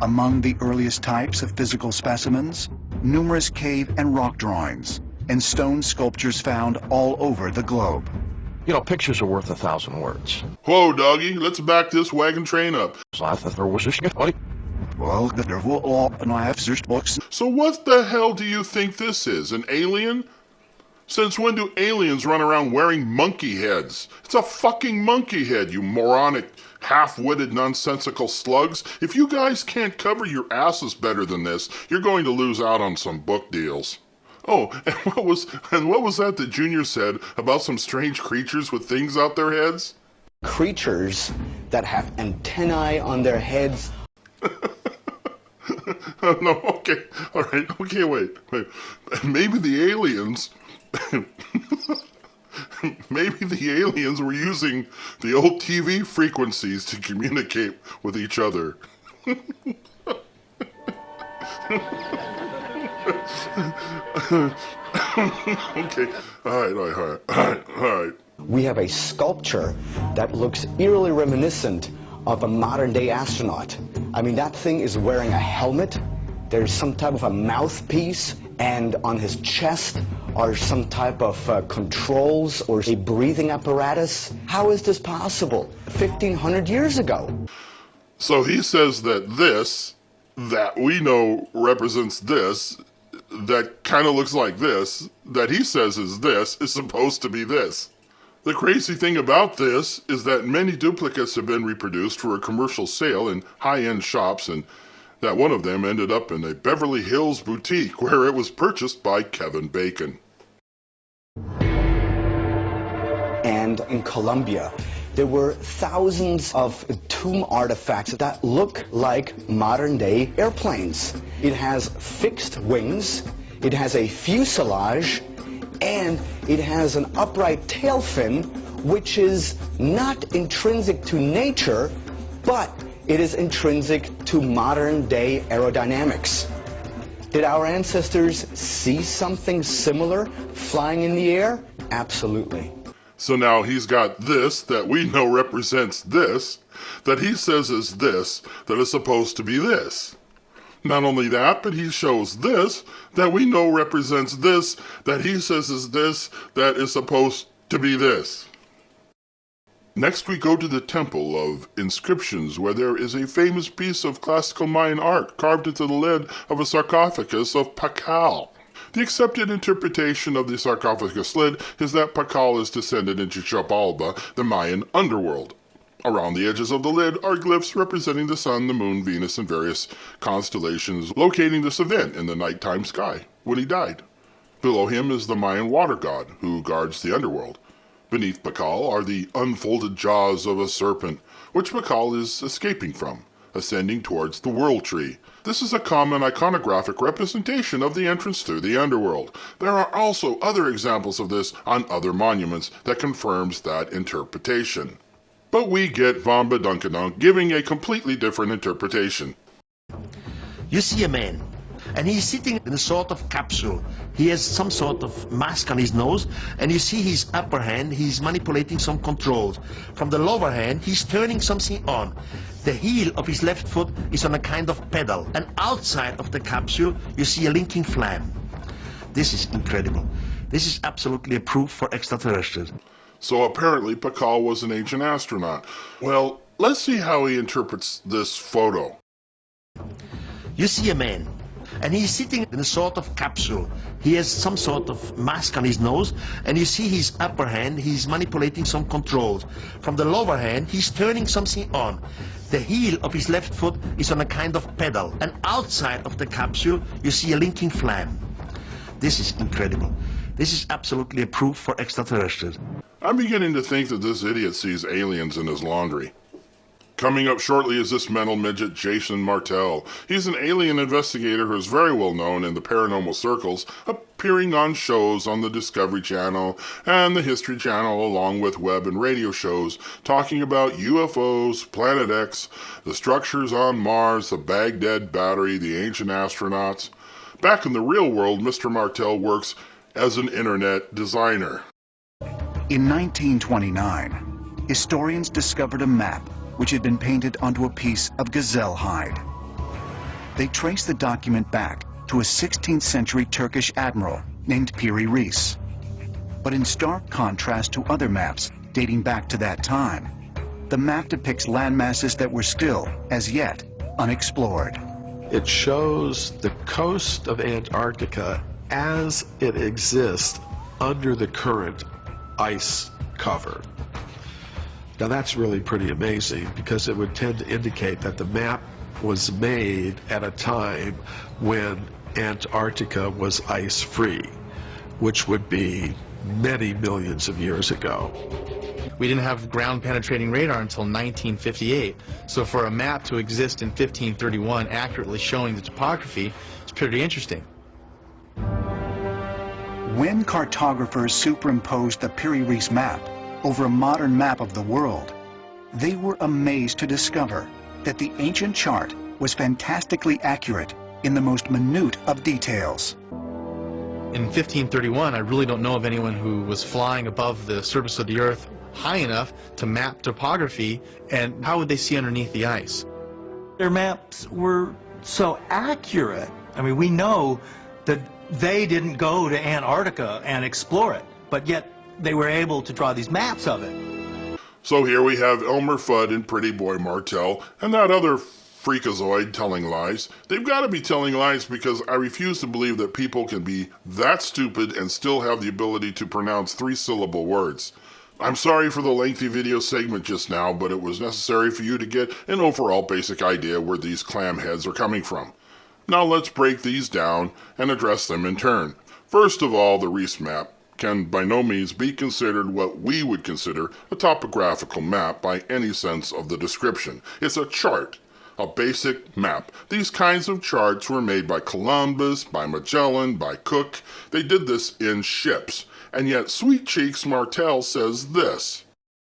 Among the earliest types of physical specimens, numerous cave and rock drawings, and stone sculptures found all over the globe. You know, pictures are worth 1,000 words. Whoa, doggy, let's back this wagon train up. So I thought there was a shit, buddy. Well, there will all and I have searched books. So what the hell do you think this is, an alien? Since when do aliens run around wearing monkey heads? It's a fucking monkey head, you moronic, half-witted, nonsensical slugs. If you guys can't cover your asses better than this, you're going to lose out on some book deals. Oh, and what was that Junior said about some strange creatures with things out their heads? Creatures that have antennae on their heads. No, okay, all right, okay, wait. Maybe the aliens... Maybe the aliens were using the old TV frequencies to communicate with each other. Okay, all right. We have a sculpture that looks eerily reminiscent of a modern-day astronaut. I mean, that thing is wearing a helmet. There's some type of a mouthpiece, and on his chest are some type of controls or a breathing apparatus. How is this possible? 1,500 years ago. So he says that this, that we know represents this, that kind of looks like this, that he says is this, is supposed to be this. The crazy thing about this is that many duplicates have been reproduced for a commercial sale in high-end shops, and that one of them ended up in a Beverly Hills boutique where it was purchased by Kevin Bacon. And in Colombia, there were thousands of tomb artifacts that look like modern-day airplanes. It has fixed wings, it has a fuselage, and it has an upright tail fin, which is not intrinsic to nature, but it is intrinsic to modern-day aerodynamics. Did our ancestors see something similar flying in the air? Absolutely. So now he's got this that we know represents this, that he says is this, that is supposed to be this. Not only that, but he shows this that we know represents this, that he says is this, that is supposed to be this. Next we go to the Temple of Inscriptions, where there is a famous piece of classical Mayan art carved into the lid of a sarcophagus of Pakal. The accepted interpretation of the sarcophagus lid is that Pakal is descended into Xibalba, the Mayan underworld. Around the edges of the lid are glyphs representing the sun, the moon, Venus, and various constellations locating this event in the nighttime sky when he died. Below him is the Mayan water god, who guards the underworld. Beneath Pakal are the unfolded jaws of a serpent, which Pakal is escaping from, ascending towards the World Tree. This is a common iconographic representation of the entrance to the underworld. There are also other examples of this on other monuments that confirms that interpretation. But we get Vamba Dunkadunk giving a completely different interpretation. You see a man, and he's sitting in a sort of capsule. He has some sort of mask on his nose, and you see his upper hand, he's manipulating some controls. From the lower hand, he's turning something on. The heel of his left foot is on a kind of pedal, and outside of the capsule, you see a linking flame. This is incredible. This is absolutely a proof for extraterrestrials. So apparently Pakal was an ancient astronaut. Well, let's see how he interprets this photo. You see a man, and he's sitting in a sort of capsule. He has some sort of mask on his nose, and you see his upper hand, he's manipulating some controls. From the lower hand, he's turning something on. The heel of his left foot is on a kind of pedal, and outside of the capsule, you see a linking flame. This is incredible. This is absolutely a proof for extraterrestrials. I'm beginning to think that this idiot sees aliens in his laundry. Coming up shortly is this mental midget, Jason Martell. He's an alien investigator who is very well known in the paranormal circles, appearing on shows on the Discovery Channel and the History Channel, along with web and radio shows, talking about UFOs, Planet X, the structures on Mars, the Baghdad battery, the ancient astronauts. Back in the real world, Mr. Martell works as an internet designer. In 1929, historians discovered a map which had been painted onto a piece of gazelle hide. They trace the document back to a 16th century Turkish admiral named Piri Reis. But in stark contrast to other maps dating back to that time, the map depicts landmasses that were still, as yet, unexplored. It shows the coast of Antarctica as it exists under the current ice cover. Now that's really pretty amazing, because it would tend to indicate that the map was made at a time when Antarctica was ice-free, which would be many millions of years ago. We didn't have ground-penetrating radar until 1958, so for a map to exist in 1531 accurately showing the topography, it's pretty interesting. When cartographers superimposed the Piri Reis map over a modern map of the world, they were amazed to discover that the ancient chart was fantastically accurate in the most minute of details. In 1531, I really don't know of anyone who was flying above the surface of the Earth high enough to map topography, and how would they see underneath the ice? Their maps were so accurate. I mean, we know that they didn't go to Antarctica and explore it, but yet they were able to draw these maps of it. So here we have Elmer Fudd and Pretty Boy Martell, and that other freakazoid telling lies. They've got to be telling lies, because I refuse to believe that people can be that stupid and still have the ability to pronounce 3-syllable words. I'm sorry for the lengthy video segment just now, but it was necessary for you to get an overall basic idea where these clam heads are coming from. Now let's break these down and address them in turn. First of all, the Reis map can by no means be considered what we would consider a topographical map by any sense of the description. It's a chart, a basic map. These kinds of charts were made by Columbus, by Magellan, by Cook. They did this in ships. And yet Sweet Cheeks Martell says this.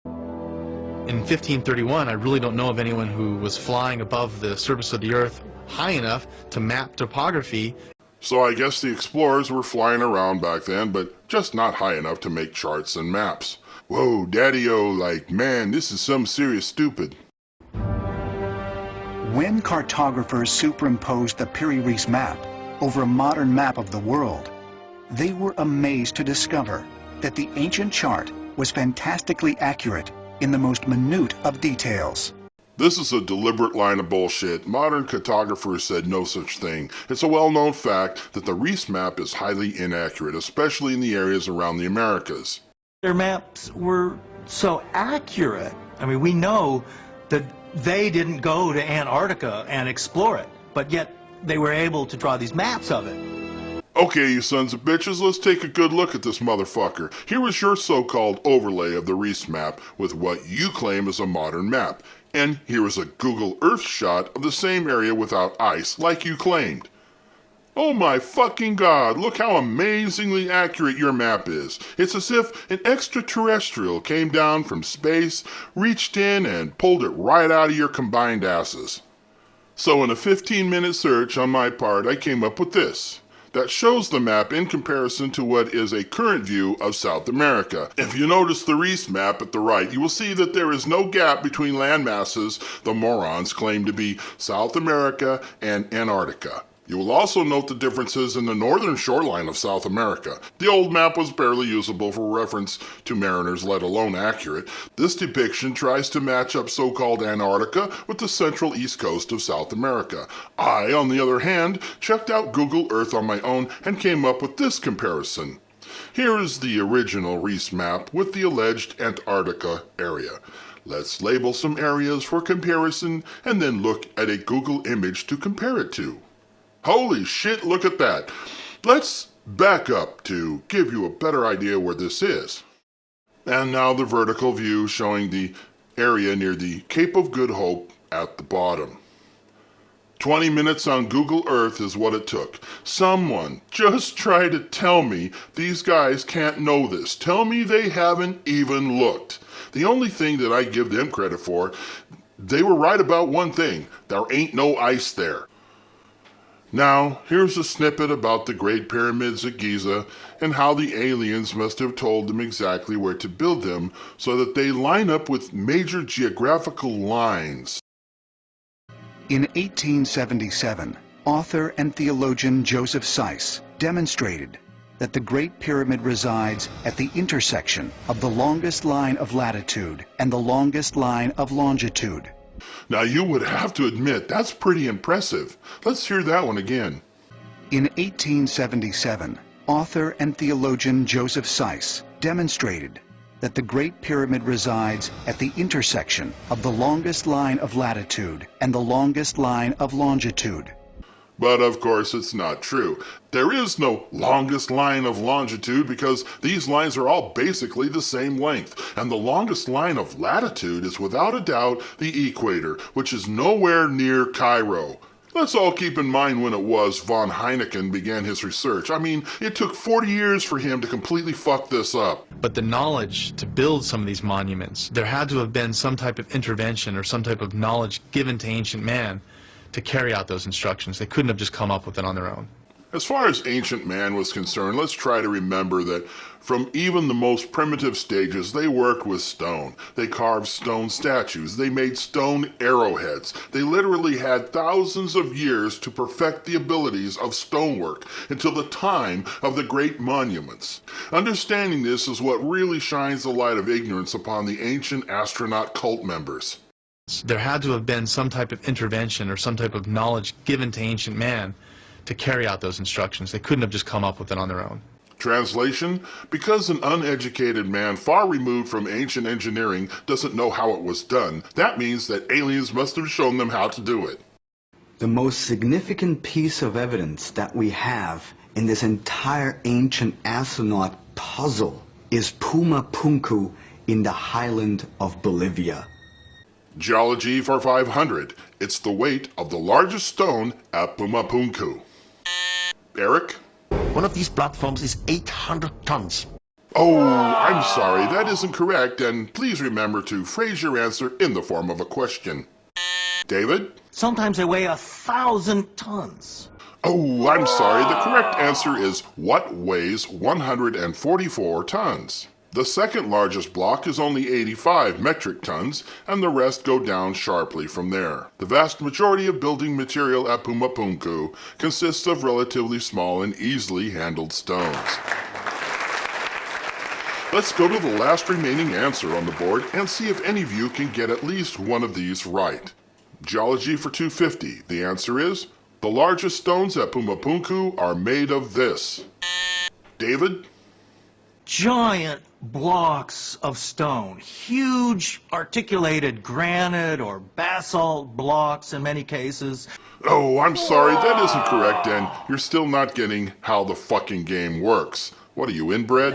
In 1531, I really don't know of anyone who was flying above the surface of the Earth high enough to map topography. So I guess the explorers were flying around back then, but just not high enough to make charts and maps. Whoa, Daddy-o, like, man, this is some serious stupid. When cartographers superimposed the Piri Reis map over a modern map of the world, they were amazed to discover that the ancient chart was fantastically accurate in the most minute of details. This is a deliberate line of bullshit. Modern cartographers said no such thing. It's a well-known fact that the Reis map is highly inaccurate, especially in the areas around the Americas. Their maps were so accurate. I mean, we know that they didn't go to Antarctica and explore it, but yet they were able to draw these maps of it. Okay, you sons of bitches, let's take a good look at this motherfucker. Here is your so-called overlay of the Reis map with what you claim is a modern map. And here is a Google Earth shot of the same area without ice, like you claimed. Oh my fucking god, look how amazingly accurate your map is. It's as if an extraterrestrial came down from space, reached in and pulled it right out of your combined asses. So in a 15-minute search on my part, I came up with this. That shows the map in comparison to what is a current view of South America. If you notice the Reis map at the right, you will see that there is no gap between land masses the morons claim to be South America and Antarctica. You will also note the differences in the northern shoreline of South America. The old map was barely usable for reference to mariners, let alone accurate. This depiction tries to match up so-called Antarctica with the central east coast of South America. I, on the other hand, checked out Google Earth on my own and came up with this comparison. Here is the original Reis map with the alleged Antarctica area. Let's label some areas for comparison and then look at a Google image to compare it to. Holy shit, look at that. Let's back up to give you a better idea where this is. And now the vertical view showing the area near the Cape of Good Hope at the bottom. 20 minutes on Google Earth is what it took. Someone just try to tell me these guys can't know this. Tell me they haven't even looked. The only thing that I give them credit for, they were right about one thing. There ain't no ice there. Now, here's a snippet about the Great Pyramids at Giza and how the aliens must have told them exactly where to build them so that they line up with major geographical lines. In 1877, author and theologian Joseph Seiss demonstrated that the Great Pyramid resides at the intersection of the longest line of latitude and the longest line of longitude. Now you would have to admit that's pretty impressive. Let's hear that one again. In 1877, author and theologian Joseph Seiss demonstrated that the Great Pyramid resides at the intersection of the longest line of latitude and the longest line of longitude. But of course it's not true. There is no longest line of longitude because these lines are all basically the same length. And the longest line of latitude is without a doubt the equator, which is nowhere near Cairo. Let's all keep in mind when it was von Heineken began his research. I mean, it took 40 years for him to completely fuck this up. But the knowledge to build some of these monuments, there had to have been some type of intervention or some type of knowledge given to ancient man to carry out those instructions. They couldn't have just come up with it on their own. As far as ancient man was concerned, let's try to remember that from even the most primitive stages, they worked with stone. They carved stone statues. They made stone arrowheads. They literally had thousands of years to perfect the abilities of stonework until the time of the great monuments. Understanding this is what really shines the light of ignorance upon the ancient astronaut cult members. There had to have been some type of intervention or some type of knowledge given to ancient man to carry out those instructions. They couldn't have just come up with it on their own. Translation: because an uneducated man far removed from ancient engineering doesn't know how it was done, that means that aliens must have shown them how to do it. The most significant piece of evidence that we have in this entire ancient astronaut puzzle is Puma Punku in the highland of Bolivia. Geology for 500. It's the weight of the largest stone at Puma Punku. Eric? One of these platforms is 800 tons. Oh, I'm sorry, that isn't correct, and please remember to phrase your answer in the form of a question. David? Sometimes they weigh 1,000 tons. Oh, I'm sorry, the correct answer is what weighs 144 tons. The second largest block is only 85 metric tons, and the rest go down sharply from there. The vast majority of building material at Puma Punku consists of relatively small and easily handled stones. Let's go to the last remaining answer on the board and see if any of you can get at least one of these right. Geology for 250. The answer is, the largest stones at Puma Punku are made of this. David? Giant blocks of stone, huge articulated granite or basalt blocks in many cases. Oh, I'm sorry, that isn't correct, and you're still not getting how the fucking game works. What are you, inbred?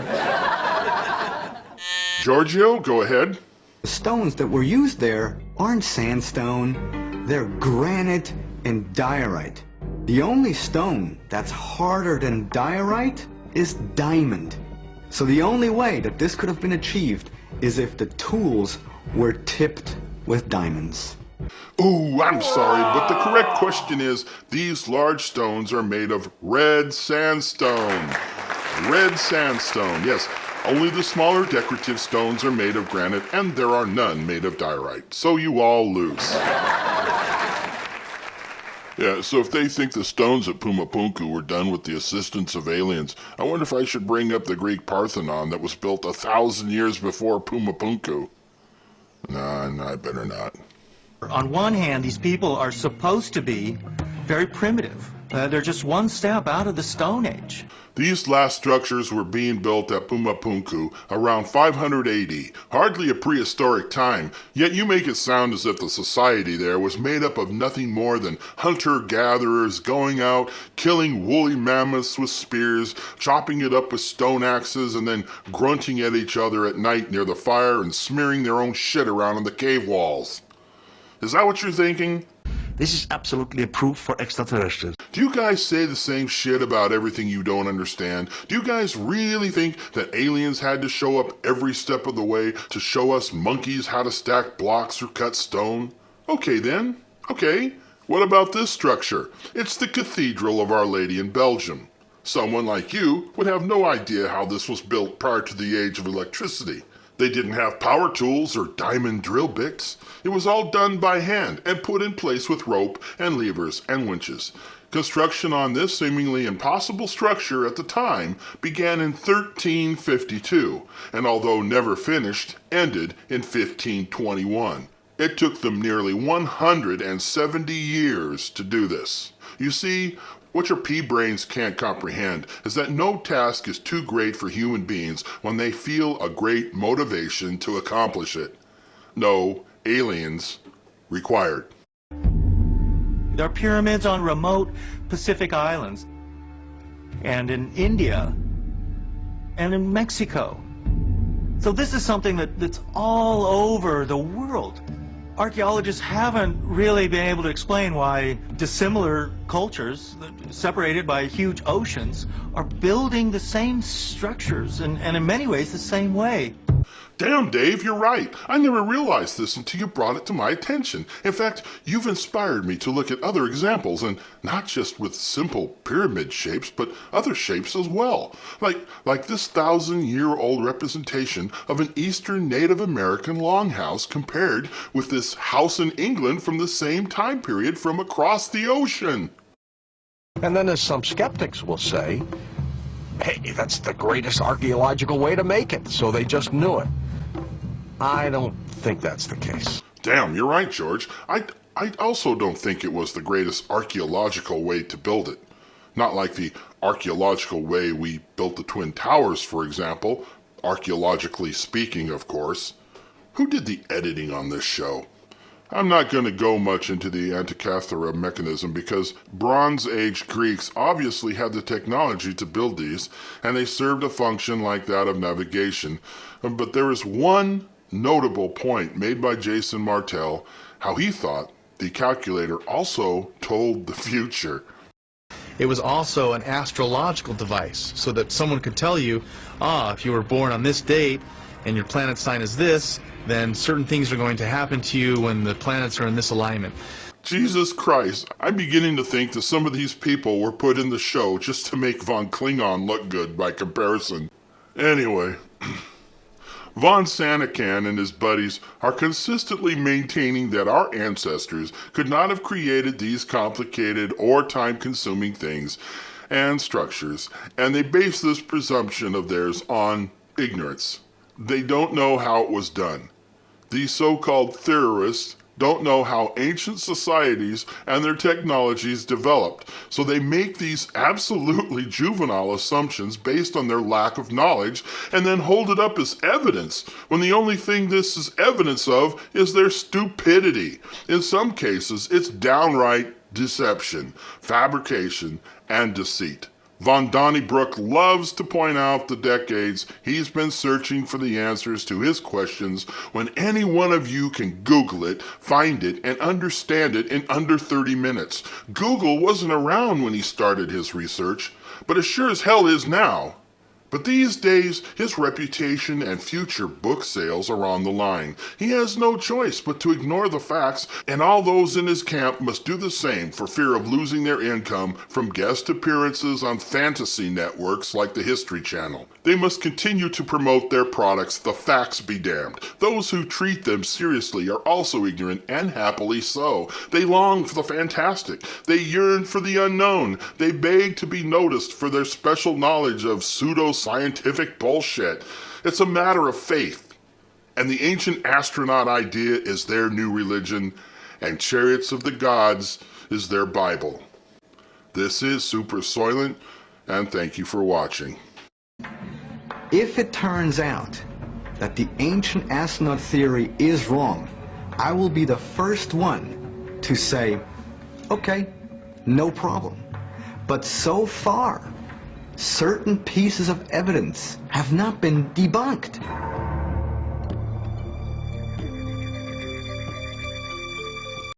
Giorgio, go ahead. The stones that were used there aren't sandstone, they're granite and diorite. The only stone that's harder than diorite is diamond. So the only way that this could have been achieved is if the tools were tipped with diamonds. Ooh, I'm sorry, but the correct question is, these large stones are made of red sandstone. Red sandstone, yes. Only the smaller decorative stones are made of granite, and there are none made of diorite. So you all lose. Yeah, so if they think the stones at Puma Punku were done with the assistance of aliens, I wonder if I should bring up the Greek Parthenon that was built 1,000 years before Puma Punku. Nah, I better not. On one hand, these people are supposed to be very primitive. They're just one step out of the Stone Age. These last structures were being built at Puma Punku around 500 AD, hardly a prehistoric time, yet you make it sound as if the society there was made up of nothing more than hunter-gatherers going out, killing woolly mammoths with spears, chopping it up with stone axes, and then grunting at each other at night near the fire and smearing their own shit around on the cave walls. Is that what you're thinking? This is absolutely a proof for extraterrestrials. Do you guys say the same shit about everything you don't understand? Do you guys really think that aliens had to show up every step of the way to show us monkeys how to stack blocks or cut stone? Okay then. Okay. What about this structure? It's the Cathedral of Our Lady in Belgium. Someone like you would have no idea how this was built prior to the age of electricity. They didn't have power tools or diamond drill bits. It was all done by hand and put in place with rope and levers and winches. Construction on this seemingly impossible structure at the time began in 1352, and although never finished, ended in 1521. It took them nearly 170 years to do this. You see, what your pea-brains can't comprehend is that no task is too great for human beings when they feel a great motivation to accomplish it. No aliens required. There are pyramids on remote Pacific islands, and in India, and in Mexico. So this is something that's all over the world. Archaeologists haven't really been able to explain why dissimilar cultures, separated by huge oceans, are building the same structures and in many ways the same way. Damn, Dave, you're right. I never realized this until you brought it to my attention. In fact, you've inspired me to look at other examples, and not just with simple pyramid shapes, but other shapes as well. Like this 1,000-year-old representation of an Eastern Native American longhouse compared with this house in England from the same time period from across the ocean. And then as some skeptics will say, hey, that's the greatest archaeological way to make it, so they just knew it. I don't think that's the case. Damn, you're right, George. I also don't think it was the greatest archaeological way to build it. Not like the archaeological way we built the Twin Towers, for example. Archaeologically speaking, of course. Who did the editing on this show? I'm not going to go much into the Antikythera mechanism because Bronze Age Greeks obviously had the technology to build these, and they served a function like that of navigation. But there is one notable point made by Jason Martell, how he thought the calculator also told the future. It was also an astrological device, so that someone could tell you, if you were born on this date and your planet sign is this, then certain things are going to happen to you when the planets are in this alignment. Jesus Christ, I'm beginning to think that some of these people were put in the show just to make von Klingon look good by comparison. Anyway, von Sanakan and his buddies are consistently maintaining that our ancestors could not have created these complicated or time-consuming things and structures, and they base this presumption of theirs on ignorance. They don't know how it was done. These so-called theorists don't know how ancient societies and their technologies developed, so they make these absolutely juvenile assumptions based on their lack of knowledge and then hold it up as evidence when the only thing this is evidence of is their stupidity. In some cases, it's downright deception, fabrication, and deceit. Von Donnybrook loves to point out the decades he's been searching for the answers to his questions when any one of you can Google it, find it, and understand it in under 30 minutes. Google wasn't around when he started his research, but it sure as hell is now. But these days, his reputation and future book sales are on the line. He has no choice but to ignore the facts, and all those in his camp must do the same for fear of losing their income from guest appearances on fantasy networks like the History Channel. They must continue to promote their products, the facts be damned. Those who treat them seriously are also ignorant, and happily so. They long for the fantastic. They yearn for the unknown. They beg to be noticed for their special knowledge of pseudo-scientific bullshit. It's a matter of faith. And the ancient astronaut idea is their new religion, and Chariots of the Gods is their Bible. This is Super Soylent, and thank you for watching. If it turns out that the ancient astronaut theory is wrong, I will be the first one to say, okay, no problem. But so far, certain pieces of evidence have not been debunked.